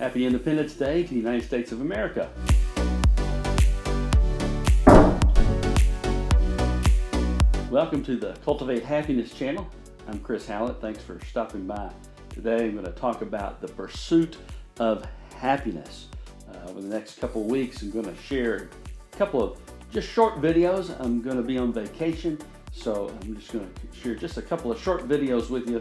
Happy Independence Day to the United States of America. Welcome to the Cultivate Happiness channel. I'm Chris Hallett. Thanks for stopping by. Today I'm going to talk about the pursuit of happiness. Over the next couple of weeks I'm going to share a couple of just short videos. I'm going to be on vacation, so I'm just going to share just a couple of short videos with you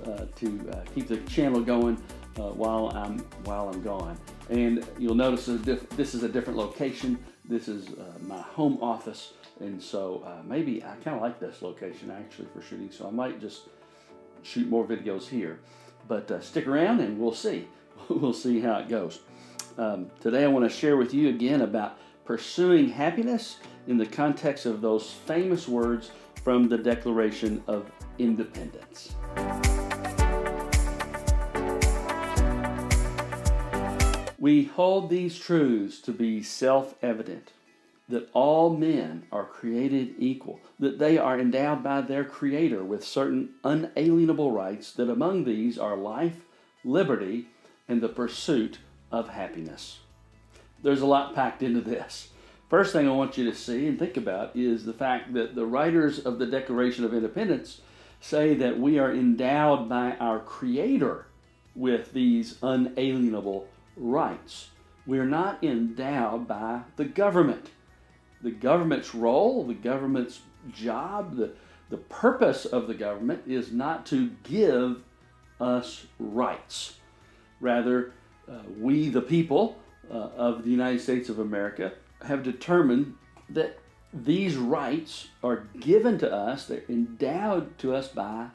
to keep the channel going while I'm gone. And you'll notice this is a different location. This is my home office, and so maybe I kind of like this location actually for shooting, so I might just shoot more videos here. But stick around and we'll see. We'll see how it goes. Today I want to share with you again about pursuing happiness in the context of those famous words from the Declaration of Independence. We hold these truths to be self-evident, that all men are created equal, that they are endowed by their Creator with certain unalienable rights, that among these are life, liberty, and the pursuit of happiness. There's a lot packed into this. First thing I want you to see and think about is the fact that the writers of the Declaration of Independence say that we are endowed by our Creator with these unalienable rights. We're not endowed by the government. The government's role, the government's job, the purpose of the government is not to give us rights. Rather, we, the people of the United States of America, have determined that these rights are given to us, they're endowed to us by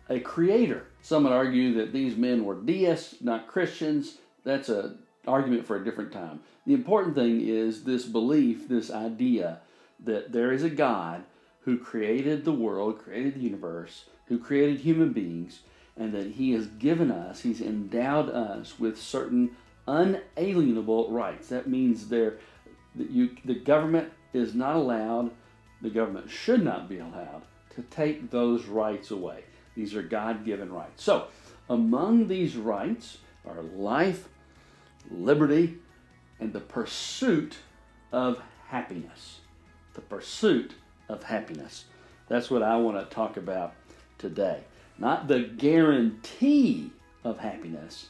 a Creator. Some would argue that these men were deists, not Christians. That's an argument for a different time. The important thing is this belief, this idea that there is a God who created the world, created the universe, who created human beings, and that He has given us, He's endowed us with certain unalienable rights. That means the government is not allowed, the government should not be allowed to take those rights away. These are God-given rights. So, among these rights are life, liberty, and the pursuit of happiness. The pursuit of happiness. That's what I want to talk about today. Not the guarantee of happiness,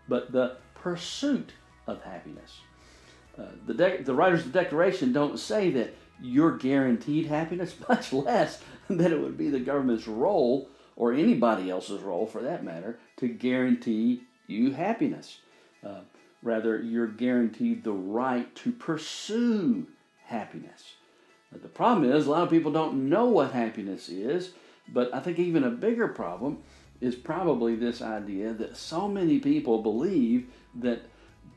but the pursuit of happiness. The writers of the Declaration don't say that you're guaranteed happiness, much less that it would be the government's role, or anybody else's role for that matter, to guarantee you happiness. Rather, you're guaranteed the right to pursue happiness. The problem is, a lot of people don't know what happiness is, but I think even a bigger problem is probably this idea that so many people believe that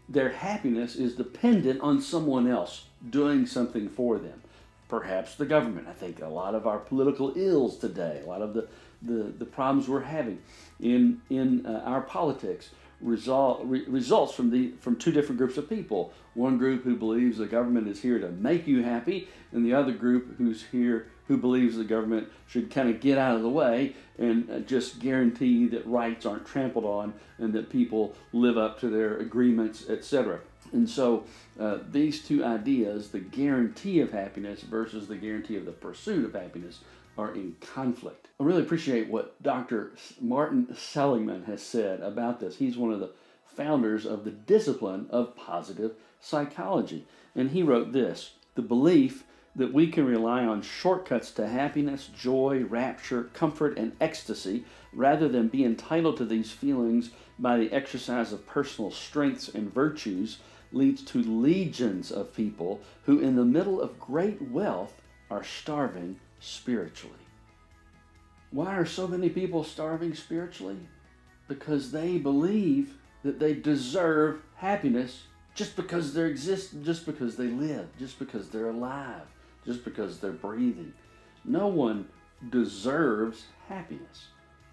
their happiness is dependent on someone else doing something for them. Perhaps the government. I think a lot of our political ills today, a lot of the problems we're having in our politics results from two different groups of people. One group who believes the government is here to make you happy, and the other group who believes the government should kind of get out of the way and just guarantee that rights aren't trampled on and that people live up to their agreements, etc. And so these two ideas, the guarantee of happiness versus the guarantee of the pursuit of happiness, are in conflict. I really appreciate what Dr. Martin Seligman has said about this. He's one of the founders of the discipline of positive psychology. And he wrote this: the belief that we can rely on shortcuts to happiness, joy, rapture, comfort, and ecstasy, rather than be entitled to these feelings by the exercise of personal strengths and virtues, leads to legions of people who, in the middle of great wealth, are starving spiritually. Why are so many people starving spiritually? Because they believe that they deserve happiness just because they exist, just because they live, just because they're alive, just because they're breathing. No one deserves happiness.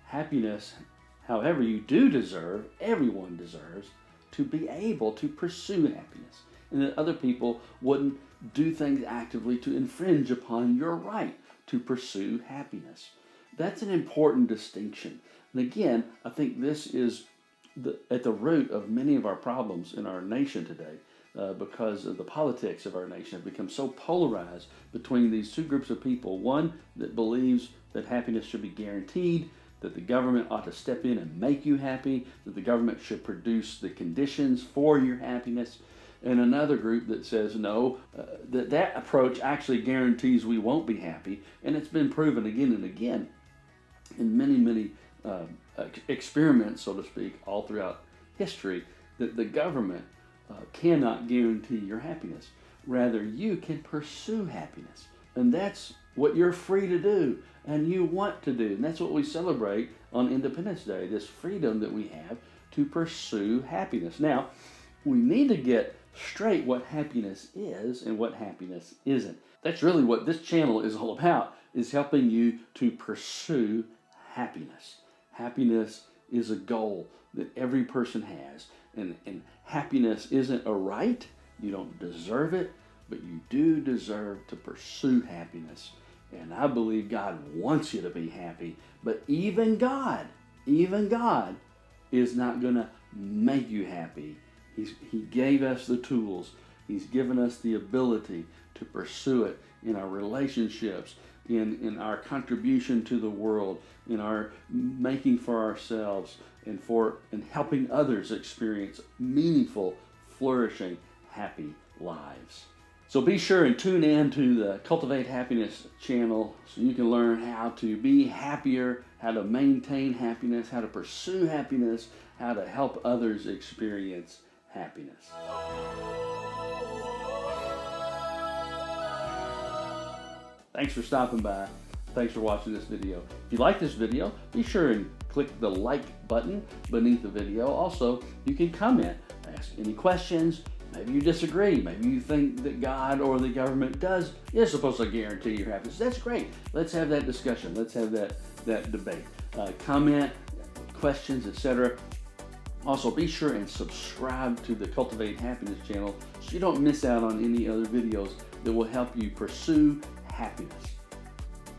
Happiness, however, you do deserve, everyone deserves to be able to pursue happiness, and that other people wouldn't do things actively to infringe upon your right to pursue happiness. That's an important distinction. And again, I think this is at the root of many of our problems in our nation today, because of the politics of our nation have become so polarized between these two groups of people. One that believes that happiness should be guaranteed, that the government ought to step in and make you happy, that the government should produce the conditions for your happiness. And another group that says no, that approach actually guarantees we won't be happy. And it's been proven again and again in many experiments, so to speak, all throughout history, that the government cannot guarantee your happiness. Rather, you can pursue happiness. And that's what you're free to do and you want to do. And that's what we celebrate on Independence Day, this freedom that we have to pursue happiness. Now, we need to get straight what happiness is and what happiness isn't. That's really what this channel is all about, is helping you to pursue happiness. Happiness is a goal that every person has. And happiness isn't a right. You don't deserve it, but you do deserve to pursue happiness. And I believe God wants you to be happy. But even God is not going to make you happy. He gave us the tools. He's given us the ability to pursue it in our relationships, in our contribution to the world, in our making for ourselves, and helping others experience meaningful, flourishing, happy lives. So be sure and tune in to the Cultivate Happiness channel so you can learn how to be happier, how to maintain happiness, how to pursue happiness, how to help others experience happiness. Thanks for stopping by. Thanks for watching this video. If you like this video, be sure and click the like button beneath the video. Also, you can comment, ask any questions. Maybe you disagree. Maybe you think that God or the government is supposed to guarantee your happiness. That's great. Let's have that discussion. Let's have that debate. Comment, questions, etc. Also, be sure and subscribe to the Cultivate Happiness channel so you don't miss out on any other videos that will help you pursue happiness.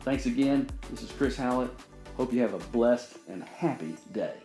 Thanks again. This is Chris Hallett. Hope you have a blessed and happy day.